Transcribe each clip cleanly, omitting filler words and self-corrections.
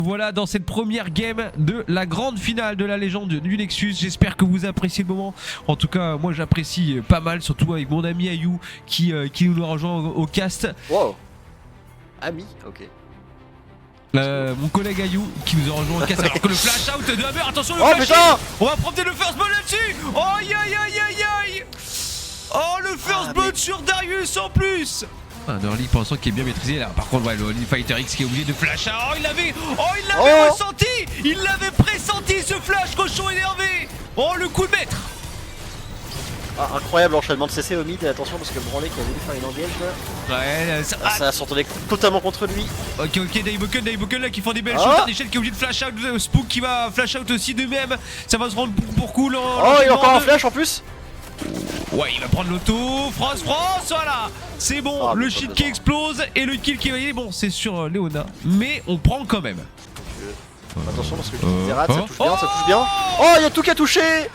Voilà dans cette première game de la grande finale de la légende du Nexus. J'espère que vous appréciez le moment. En tout cas, moi j'apprécie pas mal, surtout avec mon ami Ayou qui nous rejoint au cast. Wow. Ami, ok. Mon collègue Ayou qui nous a rejoint au cast. Alors que le flash out de Hammer, attention le Oh flash putain. on va prendre le first blood là-dessus. Oh aïe aïe aïe aïe aïe. Oh le first blood sur Darius en plus. Un early pour l'instant qui est bien maîtrisé là. Par contre, ouais, le Only Fighter X qui est obligé de flash. Oh, il l'avait ressenti. Il l'avait pressenti ce flash, cochon énervé. Oh, le coup de maître. Ah, incroyable enchaînement de CC au mid. Et attention parce que Branley qui a voulu faire une engage là. Ouais, Ça a s'entendait totalement contre lui. Ok, Daiboken là qui font des belles choses. Tarnichel qui est obligé de flash out. Spook qui va flash out aussi de même. Ça va se rendre pour cool. Oh, il a encore un flash en plus. Ouais, il va prendre l'auto. France, voilà. C'est bon, Ah, le shit qui explose et le kill qui est validé. Bon, c'est sur Léona, mais on prend quand même. Attention parce que le Zerat ça touche bien, ça touche bien. Oh, il y a tout qui a touché.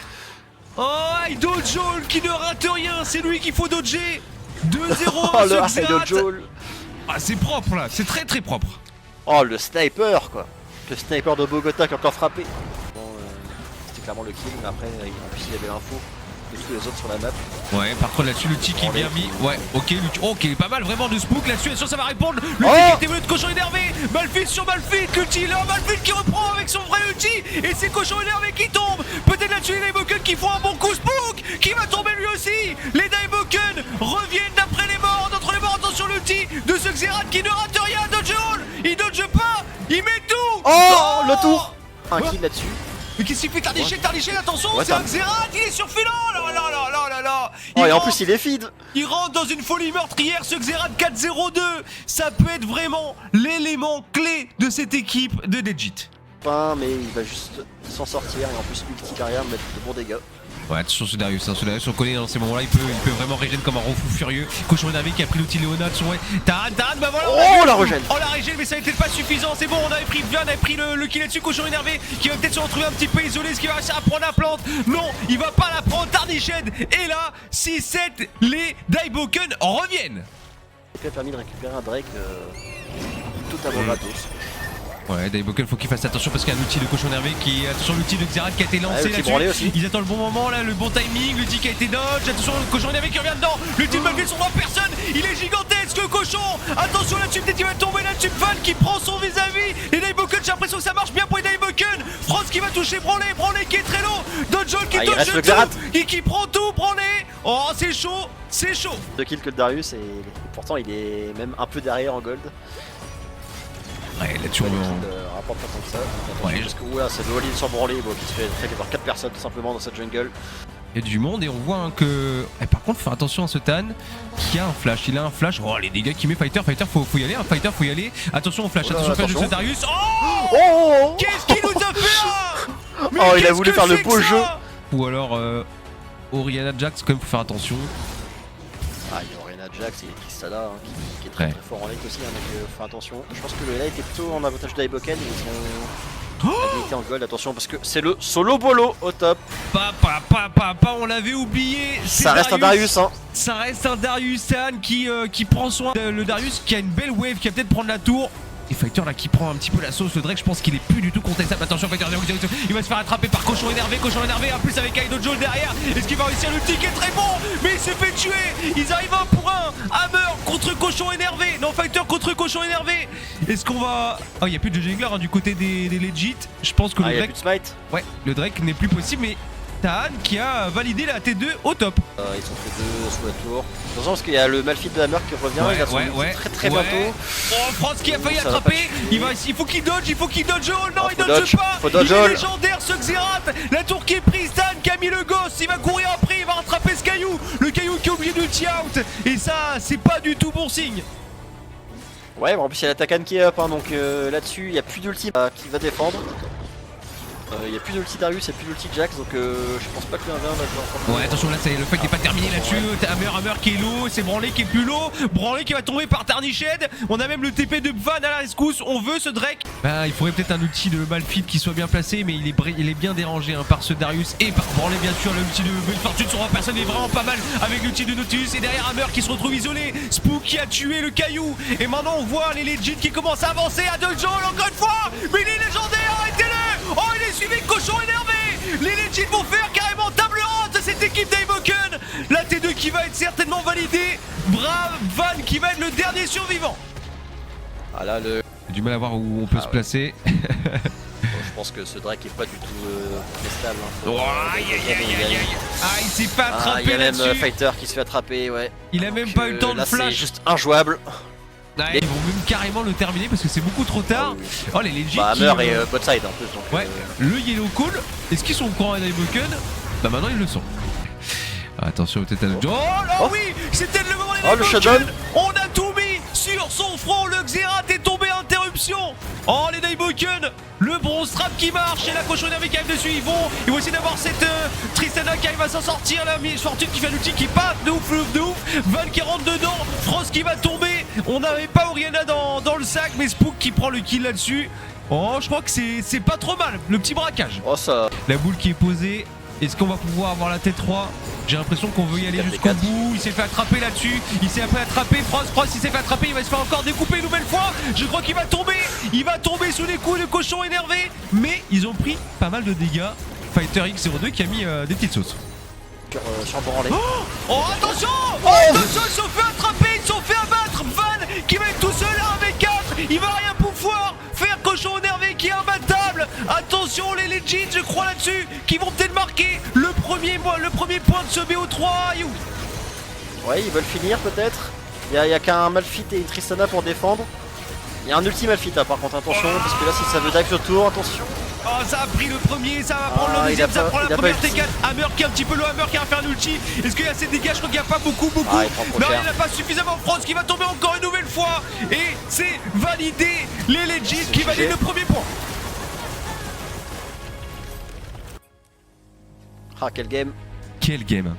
Oh, il dojo qui ne rate rien, c'est lui qu'il faut dodger. 2-0 Oh, le Zerat. Ah, c'est propre là, c'est très très propre. Oh, le sniper quoi. Le sniper de Bogota qui a encore frappé. Bon, c'était clairement le kill, mais après, en plus il y avait l'info de tous les autres sur la map. Ouais, par contre là-dessus, le tic est bien mis. Ouais, ok, ok, pas mal vraiment de Spook là-dessus. Est-ce que ça va répondre? Le tic était venu de cochon énervé. Malphite sur Malphite, l'ulti là, Malphite qui reprend avec son vrai ulti. Et c'est cochon énervé qui tombe. Peut-être là-dessus les Daiboken qui font un bon coup. Spook qui va tomber lui aussi. Les Daiboken reviennent d'après les morts. D'entre les morts, attention l'ulti de ce Xerath qui ne rate rien. Dodge all. Il dodge pas, il met tout. Oh, le tour. Un kill là-dessus. Mais qu'est-ce qu'il fait? Tarnichel, attention, c'est un Xerath, il est sur filant. Là. Oh, et en plus il est feed. Il rentre dans une folie meurtrière, ce Xerath 4-0-2. Ça peut être vraiment l'élément clé de cette équipe de Legit. Mais il va juste s'en sortir et en plus ulti derrière mettre de bons dégâts. Ouais, attention ce Darius, on connaît dans ces moments-là, il peut vraiment régène comme un refou furieux. Cochon énervé qui a pris l'outil Léona, ouais. Taran, bah voilà. Oh, la régène. Oh la régène, mais ça n'était pas suffisant, c'est bon, on avait pris le kill là-dessus, cochon énervé qui va peut-être se retrouver un petit peu isolé, ce qui va réussir à prendre la plante. Non, il va pas la prendre, Tarnished. Et là, 6-7, les Daiboken reviennent. Il a permis de récupérer un Drake totalement gratos. Ouais, Daiboken faut qu'il fasse attention parce qu'il y a un outil de cochon énervé qui. Attention, l'outil de Xerath qui a été lancé là-dessus. Ils attendent le bon moment là, le bon timing, l'outil qui a été dodge. Attention, le cochon énervé qui revient dedans. L'outil de Malphite sur 3 personnes. Il est gigantesque, le cochon. Attention là-dessus, peut-être il va tomber là-dessus. Van qui prend son vis-à-vis. Les Daiboken, j'ai l'impression que ça marche bien pour les Daiboken. France qui va toucher Branley qui est très low. Dodge qui dodge tout. Qui prend tout, Branley. Oh, c'est chaud, c'est chaud. 2 kills que le Darius et pourtant il est même un peu derrière en gold. Ouais, là-dessus on rapporte pas tant que ça. Ouais. Parce que ouais, c'est le all-in sur Branley qui se fait attaquer par 4 personnes tout simplement dans cette jungle. Il y a du monde et on voit que. Par contre, faut faire attention à ce Tan qui a un flash. Il a un flash. Oh, les dégâts qu'il met, Fighter, faut y aller. Fighter, faut y aller. Attention au flash, attention au flash de ce Darius. Oh, Qu'est-ce qu'il nous a fait là? Oh, il a voulu faire le beau jeu. Ou alors, Orianna Jax, quand même, faut faire attention. Ah, il y a Orianna Jax et Tristana qui est très fort en late aussi, donc faut faire attention. Je pense que le LA était plutôt en avantage de Daiboken, ils sont habilités en gold, attention parce que c'est le solo bolo au top. On l'avait oublié. Ça reste un Darius, hein. Ça reste un Darius Tan qui prend soin. Le Darius qui a une belle wave, qui va peut-être prendre la tour. Et Fighter là qui prend un petit peu la sauce, le Drake je pense qu'il est plus du tout contestable. Attention Fighter, il va se faire attraper par cochon énervé en plus avec Kaido Joel derrière. Est-ce qu'il va réussir le tic est très bon, mais il s'est fait tuer. Ils arrivent 1 pour 1. Hammer contre cochon énervé. Non, Fighter contre cochon énervé. Est-ce qu'on va... Oh, il n'y a plus de jungler hein, du côté des legit. Je pense que le Drake... Ouais, le Drake n'est plus possible, mais Tahan qui a validé la T2 au top. Ils sont fait 2 sous la tour. Attention parce qu'il y a le Malphite de Hammer qui revient, il va se très bientôt. Oh, France qui a failli attraper, il faut qu'il dodge, oh non, il dodge pas. Il est légendaire ce Xerath. La tour qui est prise, Tan qui a mis le gosse, il va courir après, il va rattraper ce caillou. Le caillou qui est obligé d'ulti out. Et ça, c'est pas du tout bon signe. Ouais, bon, en plus il y a l'attaquant qui est up, hein, donc là-dessus il n'y a plus d'ulti qui va défendre. Il n'y a plus d'ulti Darius, il n'y a plus d'ulti Jax, donc je pense pas que le 1v1 va jouer. Ouais, attention là, le fight n'est pas terminé là-dessus. Hammer qui est low, c'est Branley qui est plus low. Branley qui va tomber par Tarnished. On a même le TP de Van à la rescousse. On veut ce Drake. Il faudrait peut-être un ulti de Malphite qui soit bien placé, mais il est bien dérangé hein, par ce Darius et par Branley bien sûr. L'ulti de Belle Fortune sur personne est vraiment pas mal avec l'ulti de Nautilus et derrière Hammer qui se retrouve isolé. Spook qui a tué le caillou et maintenant on voit les Legends qui commencent à avancer à Dojo encore une fois. Mais il est légendaire, arrêtez-le. Oh il est suivi de cochon énervé. Les Legends vont faire carrément table ronde de cette équipe d'Iboken. La T2 qui va être certainement validée. Brave Van qui va être le dernier survivant. Ah là le... J'ai du mal à voir où on peut se placer. Bon, je pense que ce Drake est pas du tout contestable. Hein. Il s'est fait attraper il y a même là-dessus. Fighter qui se fait attraper, ouais. Il a même pas eu le temps de là, flash. C'est juste injouable. Ils vont même carrément le terminer parce que c'est beaucoup trop tard. Oh les Legends Hammer et bot side en plus. Donc, ouais, le Yellow Call. Est-ce qu'ils sont au courant d'Iboken? Bah maintenant ils le sont. Attention peut-être à notre... Oh là oui, c'était le moment d'Iboken. On a tout mis sur son front. Le Xerath est tombé, interruption. Oh les Daiboken, le bronze trap qui marche et la cochonne avec qui arrive dessus. Ils vont essayer d'avoir cette Tristana qui arrive à s'en sortir. La Fortune qui fait l'ulti qui passe de ouf, Van qui rentre dedans, Frost qui va tomber. On n'avait pas Oriana dans le sac, mais Spook qui prend le kill là-dessus. Oh je crois que c'est pas trop mal, le petit braquage. Oh ça. La boule qui est posée. Est-ce qu'on va pouvoir avoir la T3? J'ai l'impression qu'on veut y aller jusqu'au bout. Il s'est fait attraper là-dessus. Il s'est fait attraper. Frost il s'est fait attraper. Il va se faire encore découper une nouvelle fois. Je crois qu'il va tomber. Il va tomber sous les coups de cochon énervé. Mais ils ont pris pas mal de dégâts. Fighter X02 qui a mis des petites sauces. Sur Branley. Oh attention. Attention, ils se sont fait attraper. Ils se sont fait abattre. Van qui va être tout seul là avec 4. Il va rien pouvoir faire. Cochon énervé qui est imbattable. Attention les Legends, je crois là-dessus, qui vont peut-être marquer le premier point de ce BO3. Ouais, ils veulent finir peut-être. Il y a qu'un Malphite et une Tristana pour défendre. Il y a un ulti Malphite par contre, attention, parce que là si ça veut dive autour, attention. Oh ça a pris le premier, ça va prendre le deuxième, ça prend la première T4. Hammer qui est un petit peu low, Hammer qui va faire un ulti. Est-ce qu'il y a assez de dégâts? Je crois qu'il n'y a pas beaucoup. Non, il n'a pas suffisamment. Frost qui va tomber encore une nouvelle fois. Et c'est validé. Les Legends qui valident le premier point. Ah quel game. Quel game. Hein.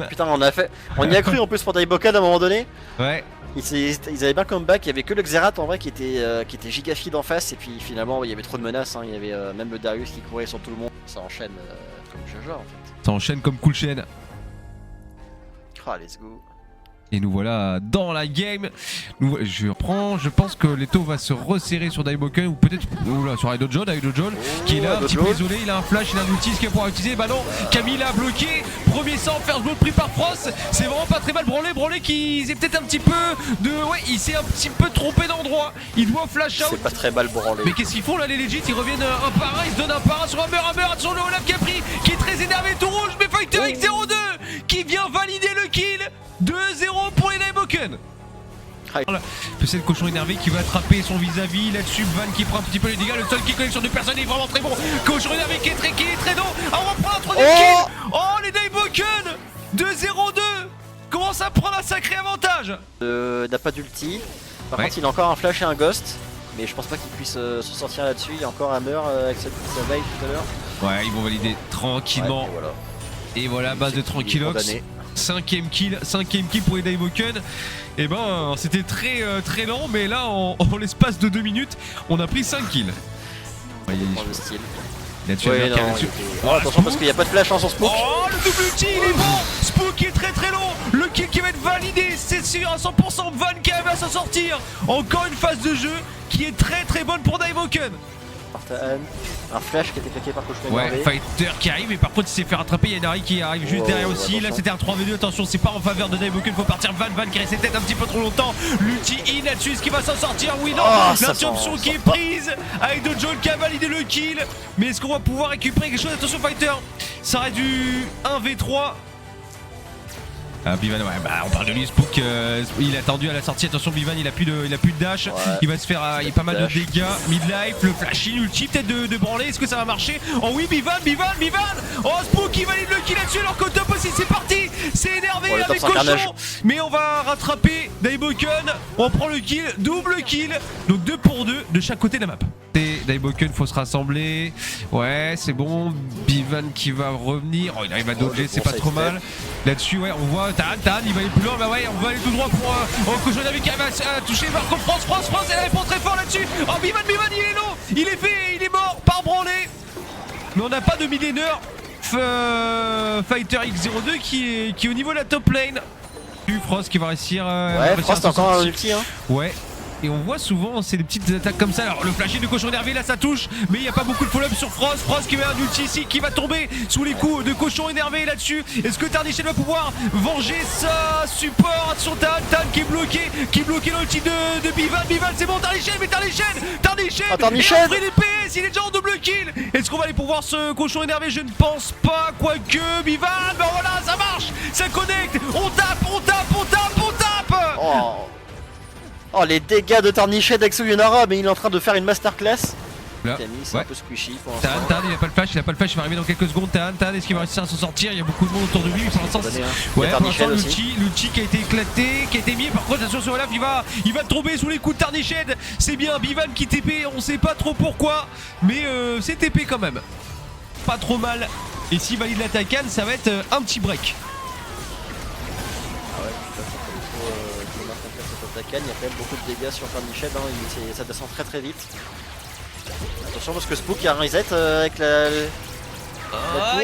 Putain on y a cru en plus pour Daiboken à un moment donné. Ouais. Ils avaient bien comeback, il y avait que le Xerath en vrai qui était giga feed en face et puis finalement il y avait trop de menaces, hein. Il y avait même le Darius qui courait sur tout le monde. Ça enchaîne comme Jaja en fait. Ça enchaîne comme Cool Chain. Ah let's go. Et nous voilà dans la game. Je pense que Leto va se resserrer sur Daiboken ou peut-être sur Idojon qui est là un petit peu isolé. Il a un flash, il a un ulti, ce qu'il va pouvoir utiliser. Bah non, Camille a bloqué. Premier sang, first blood pris par Frost. C'est vraiment pas très mal. Branley qui est peut-être un petit peu de... Ouais, il s'est un petit peu trompé d'endroit. Il doit flash out. C'est pas très mal Branley. Mais qu'est-ce qu'ils font là les Legends? Ils reviennent un par un, ils se donnent un par un sur Hammer. Attention le Olaf qui a pris, qui est très énervé tout rouge. Mais Fighter X02 qui vient valider le kill. 2-0 pour les Daiboken. C'est le cochon énervé qui va attraper son vis-à-vis. Là-dessus, Van qui prend un petit peu les dégâts. Le seul qui connecte sur deux personnes est vraiment très bon. Cochon énervé qui est très dos. On reprend un troisième kill. Oh, les Daiboken 2-0-2 commence à prendre un sacré avantage. N'a pas d'ulti. Par contre, il a encore un flash et un ghost. Mais je pense pas qu'il puisse se sortir là-dessus. Il y a encore Hammer avec sa veille tout à l'heure. Ouais, ils vont valider tranquillement. Et voilà, base de tranquillox. 5ème kill pour les Daiboken. Et ben c'était très lent, mais là en l'espace de 2 minutes on a pris 5 kills. Ouais, le style. Attention parce qu'il n'y a pas de flash sur Spook. Oh le double ulti il est bon. Spook est très long. Le kill qui va être validé, c'est sûr à 100%. Van qui arrive à s'en sortir. Encore une phase de jeu qui est très bonne pour Daiboken. Un flash qui a été claqué par Cochon. Ouais, Fighter qui arrive, et par contre il s'est fait rattraper. Il y a Dari qui arrive juste derrière aussi. Attention. Là c'était un 3v2, attention, c'est pas en faveur de Daiboken. Faut partir. Van qui restait peut-être un petit peu trop longtemps. L'ulti in là-dessus, est-ce qu'il va s'en sortir? Oui, non. L'interruption qui est prise avec Dojo qui a validé le kill. Mais est-ce qu'on va pouvoir récupérer quelque chose? Attention, Fighter, ça aurait du 1v3. Ah, Bivan, ouais, bah on parle de lui, Spook, il a attendu à la sortie, attention Bivan, il a plus de dash, il va se faire il y a pas mal de dégâts, midlife, le flashy, l'ulti peut-être de Branley, est-ce que ça va marcher? Oh oui, Bivan. Oh, Spook qui valide le kill là-dessus alors qu'au top aussi c'est parti, c'est énervé avec Cochon, mais on va rattraper Daiboken, on prend le kill, double kill, donc 2 pour 2 de chaque côté de la map. Daiboken, faut se rassembler. Ouais, c'est bon. Bivan qui va revenir. Oh, il arrive à dodger, c'est pas trop mal. Là-dessus, ouais, on voit Tan, il va aller plus loin. Bah ouais, on va aller tout droit pour Cochon Derby qui arrive à toucher Marco France, elle répond très fort là-dessus. Oh, Bivan, il est long. Il est fait, il est mort par branlé. Mais on n'a pas de millénaire. Fighter X02 qui est au niveau de la top lane. Frost qui va réussir. Ouais, Frost encore un ulti, hein. Ouais. Et on voit souvent c'est des petites attaques comme ça. Alors le flashy de Cochon énervé là ça touche, mais il n'y a pas beaucoup de follow-up sur Frost. Frost qui met un ulti ici qui va tomber sous les coups de Cochon énervé là-dessus. Est-ce que Tarnichel va pouvoir venger sa support sur Tan qui est bloqué, l'ulti de Bivan. C'est bon, Tarnichel il a pris les PS, il est déjà en double kill. Est-ce qu'on va aller pouvoir ce Cochon énervé? Je ne pense pas, quoique Bivan, ben voilà, ça marche, ça connecte, on tape. Oh, les dégâts de Tarniched avec Sayonara, mais il est en train de faire une masterclass. Là, Camille, c'est un peu squishy pour l'instant. Tan, il a pas le flash, il va arriver dans quelques secondes. Tan, est-ce qu'il va réussir à s'en sortir? Il y a beaucoup de monde autour de lui, pour l'instant. Ouais, pour l'instant, l'ulti qui a été éclaté, qui a été mis. Par contre, attention sur Olaf, il va tomber sous les coups de Tarniched. C'est bien, Bivan qui TP, on sait pas trop pourquoi, mais c'est TP quand même. Pas trop mal. Et s'il valide la Takan, ça va être un petit break. Ah ouais, tout à fait. Il y a quand même beaucoup de dégâts sur Tarniched, hein. Ça descend très vite. Attention parce que Spook a un reset avec la tour.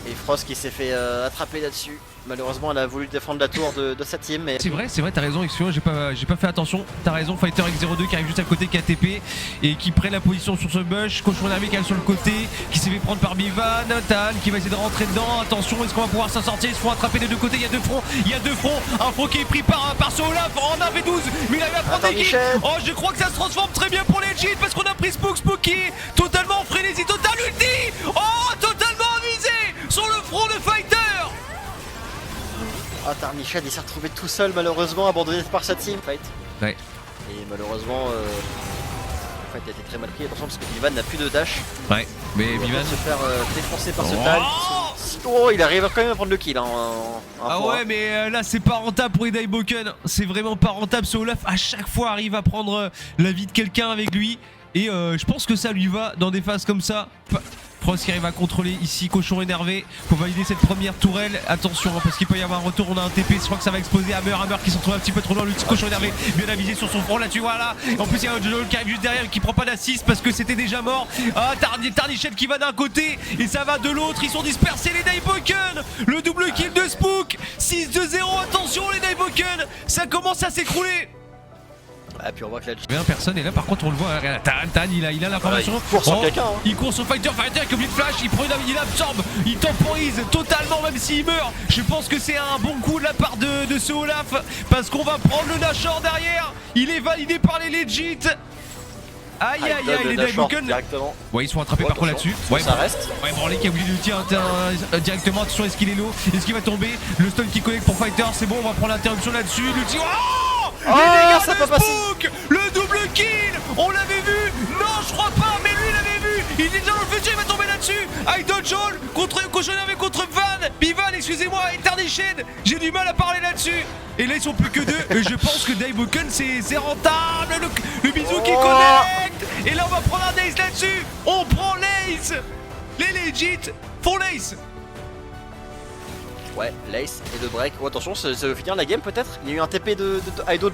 Et Frost qui s'est fait attraper là-dessus. Malheureusement elle a voulu défendre la tour de sa team. Mais... C'est vrai, t'as raison, excuse-moi, j'ai pas fait attention. T'as raison, Fighter X02 qui arrive juste à côté, qui a TP et qui prend la position sur ce bush. Cochon énervé qui est sur le côté, qui s'est fait prendre par Bivan. Tan qui va essayer de rentrer dedans. Attention, est-ce qu'on va pouvoir s'en sortir? Ils se font attraper des deux côtés, il y a deux fronts. Un front qui est pris par ce Olaf en 1v12, mais il avait à prendre l'équipe. Oh, je crois que ça se transforme très bien pour les Legit parce qu'on a pris Spook qui est totalement frénésie, total ulti. Oh, totalement visé sur le front de Fighter. Ah, Tarniched il s'est retrouvé tout seul malheureusement, abandonné par sa team. Fight. Ouais. Et malheureusement, en fait, il a été très mal pris. Attention parce que Bivan n'a plus de dash. Ouais, mais il Bivan va se faire défoncer par ce Tan. Oh, il arrive quand même à prendre le kill. Ah ouais, mais là c'est pas rentable pour les Daiboken. C'est vraiment pas rentable. Ce Olaf à chaque fois arrive à prendre la vie de quelqu'un avec lui. Et je pense que ça lui va dans des phases comme ça. Frost qui arrive à contrôler ici Cochon énervé pour valider cette première tourelle. Attention parce qu'il peut y avoir un retour, on a un TP, je crois que ça va exploser. Hammer qui se retrouve un petit peu trop loin, l'ulti Cochon énervé bien avisé sur son front là-dessus, voilà. En plus il y a un Jojo qui arrive juste derrière et qui prend pas d'assist parce que c'était déjà mort. Ah, Tarniched qui va d'un côté et ça va de l'autre, ils sont dispersés les Daiboken. Le double kill de Spook, 6-2-0, attention les Daiboken, ça commence à s'écrouler. Ah, puis on voit que là, personne, et là par contre on le voit, regarde, Tan il a l'information. Il court sur quelqu'un. Il court sur Fighter qui oublie de flash, il absorbe, il temporise totalement même s'il meurt. Je pense que c'est un bon coup de la part de ce Olaf parce qu'on va prendre le Nashor derrière. Il est validé par les Legit. Aïe, les Daiboken. Ouais, ils sont attrapés par contre là-dessus. Ouais, ça reste. Ouais, Branley qui a oublié de tirer directement. Attention, est-ce qu'il est low? Est-ce qu'il va tomber? Le stun qui connecte pour Fighter, c'est bon, on va prendre l'interruption là-dessus. L'ulti. Oh, ça peut passer. Le double kill. On l'avait vu. Non, je crois pas, mais lui il l'avait vu. Il est déjà dans le futur, il va tomber là-dessus. Idol contre Cochon énervé contre Bivan, excusez-moi, et Tarniched. J'ai du mal à parler là-dessus. Et là ils sont plus que deux. Et je pense que Daiboken c'est rentable. Le bisou qui connecte. Et là on va prendre un ace là-dessus. On prend l'ace. Les Legit font l'ace. Ouais, l'ace et le break. Oh, attention, ça veut finir la game peut-être. Il y a eu un TP de Idol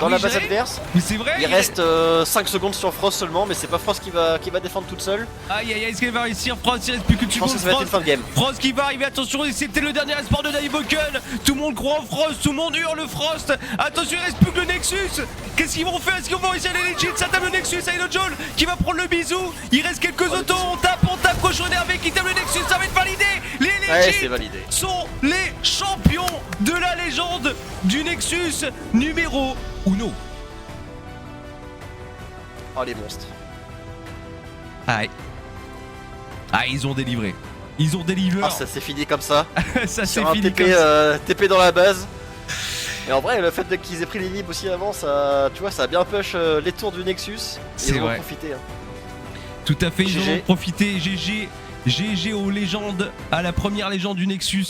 dans la base adverse. Mais c'est vrai. Il reste 5 secondes sur Frost seulement, mais c'est pas Frost qui va défendre toute seule. Aïe, est-ce qu'elle va réussir? Frost, il reste plus que tu penses que ça va être une fin de game. Frost qui va arriver, attention, c'est peut-être le dernier espoir de Daiboken. Tout le monde croit en Frost, tout le monde hurle Frost. Attention, il reste plus que le Nexus. Qu'est-ce qu'ils vont faire? Est-ce qu'ils vont réussir les Legit? Ça tape le Nexus, Idol qui va prendre le bisou. Il reste quelques autos, on tape, Cochon énervé qui tape le Nexus, ça va être validé. Les Legit sont les champions de la légende du Nexus numéro 1. Oh, les monstres. Ils ont délivré. Ah, ça s'est fini comme ça. Ça s'est fini TP, comme ça. TP dans la base. Et en vrai, le fait qu'ils aient pris les libres aussi avant, ça, tu vois, ça a bien push les tours du Nexus. Ils en ont profité. Tout à fait, ils en ont profité. GG aux légendes, à la première légende du Nexus.